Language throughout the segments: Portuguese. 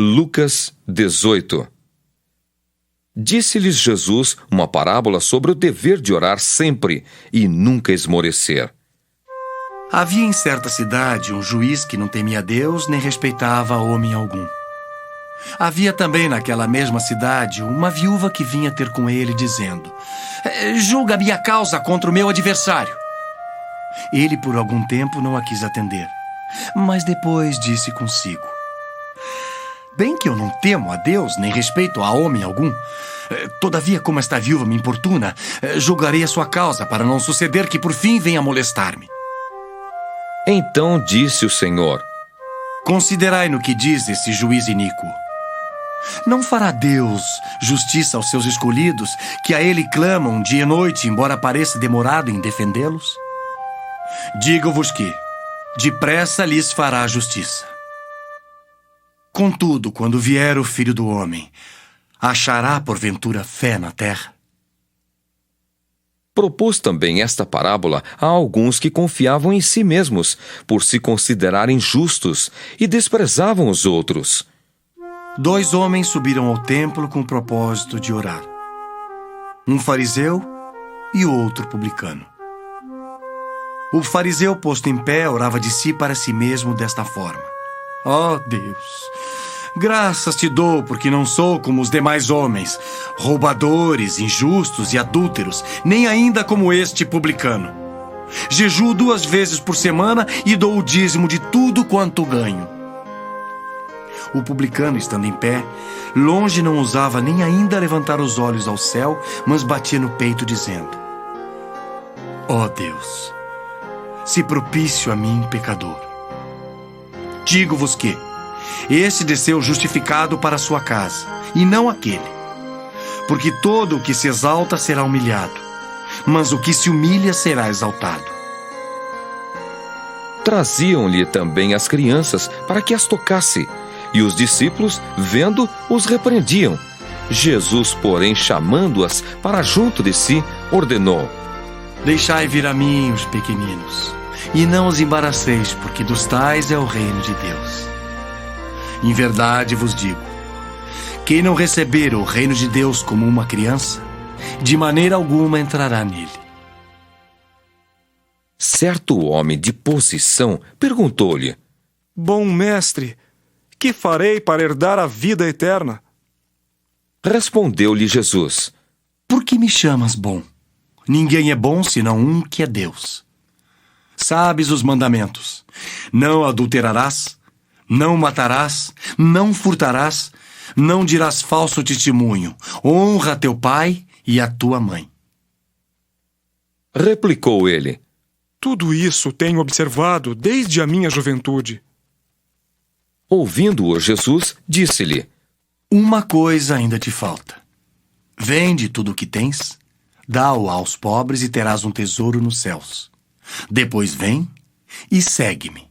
Lucas 18. Disse-lhes Jesus uma parábola sobre o dever de orar sempre e nunca esmorecer. Havia em certa cidade um juiz que não temia Deus nem respeitava homem algum. Havia também naquela mesma cidade uma viúva que vinha ter com ele dizendo: julga a minha causa contra o meu adversário. Ele por algum tempo não a quis atender, mas depois disse consigo: bem que eu não temo a Deus, nem respeito a homem algum. Todavia, como esta viúva me importuna, julgarei a sua causa, para não suceder que por fim venha molestar-me. Então disse o Senhor: considerai no que diz esse juiz iníquo. Não fará Deus justiça aos seus escolhidos, que a ele clamam dia e noite, embora pareça demorado em defendê-los? Digo-vos que, depressa lhes fará justiça. Contudo, quando vier o Filho do Homem, achará porventura fé na terra? Propôs também esta parábola a alguns que confiavam em si mesmos, por se considerarem justos, e desprezavam os outros. 2 homens subiram ao templo com o propósito de orar. Um fariseu e o outro publicano. O fariseu, posto em pé, orava de si para si mesmo desta forma: ó Deus, graças te dou, porque não sou como os demais homens, roubadores, injustos e adúlteros, nem ainda como este publicano. Jejuo 2 vezes por semana e dou o dízimo de tudo quanto ganho. O publicano, estando em pé, longe não ousava nem ainda levantar os olhos ao céu, mas batia no peito, dizendo: ó Deus, se propício a mim, pecador. Digo-vos que este desceu justificado para a sua casa, e não aquele. Porque todo o que se exalta será humilhado, mas o que se humilha será exaltado. Traziam-lhe também as crianças para que as tocasse, e os discípulos, vendo, os repreendiam. Jesus, porém, chamando-as para junto de si, ordenou: deixai vir a mim os pequeninos, e não os embaraceis, porque dos tais é o reino de Deus. Em verdade vos digo, quem não receber o reino de Deus como uma criança, de maneira alguma entrará nele. Certo homem de posição perguntou-lhe: bom mestre, que farei para herdar a vida eterna? Respondeu-lhe Jesus: por que me chamas bom? Ninguém é bom senão um, que é Deus. Sabes os mandamentos: não adulterarás, não matarás, não furtarás, não dirás falso testemunho, honra teu pai e a tua mãe. Replicou ele: tudo isso tenho observado desde a minha juventude. Ouvindo-o Jesus, disse-lhe: uma coisa ainda te falta. Vende tudo o que tens, dá-o aos pobres e terás um tesouro nos céus. Depois vem e segue-me.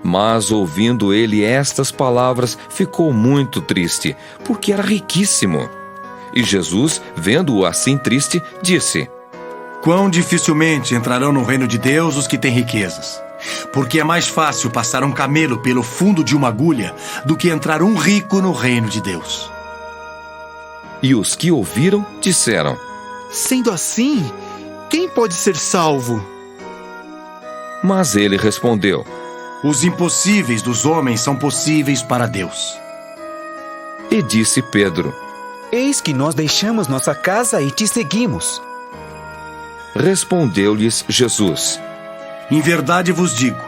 Mas, ouvindo ele estas palavras, ficou muito triste, porque era riquíssimo. E Jesus, vendo-o assim triste, disse: quão dificilmente entrarão no reino de Deus os que têm riquezas. Porque é mais fácil passar um camelo pelo fundo de uma agulha do que entrar um rico no reino de Deus. E os que ouviram disseram: sendo assim, quem pode ser salvo? Mas ele respondeu: os impossíveis dos homens são possíveis para Deus. E disse Pedro: eis que nós deixamos nossa casa e te seguimos. Respondeu-lhes Jesus: em verdade vos digo,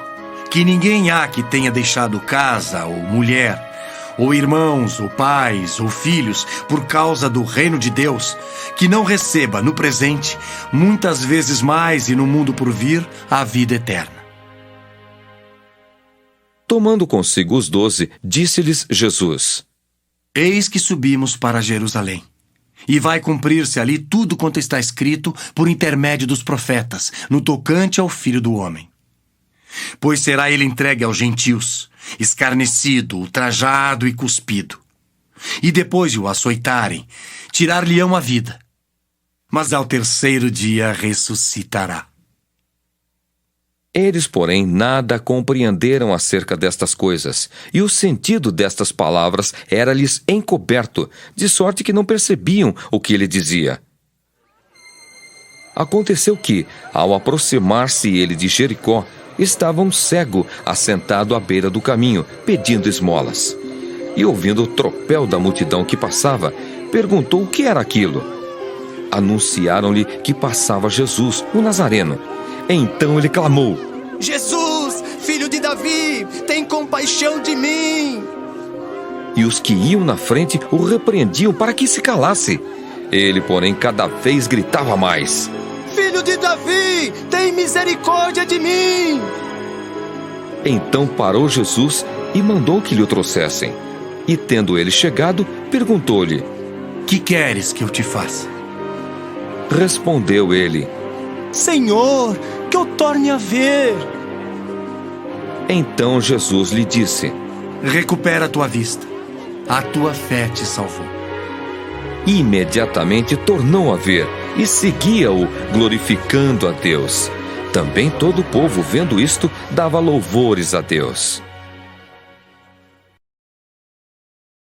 que ninguém há que tenha deixado casa, ou mulher, ou irmãos, ou pais, ou filhos, por causa do reino de Deus, que não receba no presente, muitas vezes mais e no mundo por vir, a vida eterna. Tomando consigo os 12, disse-lhes Jesus: eis que subimos para Jerusalém, e vai cumprir-se ali tudo quanto está escrito por intermédio dos profetas, no tocante ao Filho do Homem. Pois será ele entregue aos gentios, escarnecido, ultrajado e cuspido. E depois de o açoitarem, tirar-lhe-ão a vida. Mas ao terceiro dia ressuscitará. Eles, porém, nada compreenderam acerca destas coisas, e o sentido destas palavras era-lhes encoberto, de sorte que não percebiam o que ele dizia. Aconteceu que, ao aproximar-se ele de Jericó, estava um cego assentado à beira do caminho, pedindo esmolas. E ouvindo o tropel da multidão que passava, perguntou o que era aquilo. Anunciaram-lhe que passava Jesus, o Nazareno. Então ele clamou: Jesus, filho de Davi, tem compaixão de mim! E os que iam na frente o repreendiam para que se calasse. Ele, porém, cada vez gritava mais: Filho de Davi, tem misericórdia de mim! Então parou Jesus e mandou que lhe o trouxessem. E tendo ele chegado, perguntou-lhe: Que queres que eu te faça? Respondeu ele: Senhor, que eu torne a ver! Então Jesus lhe disse: Recupera a tua vista. A tua fé te salvou. Imediatamente tornou a ver e seguia-o, glorificando a Deus. Também todo o povo, vendo isto, dava louvores a Deus.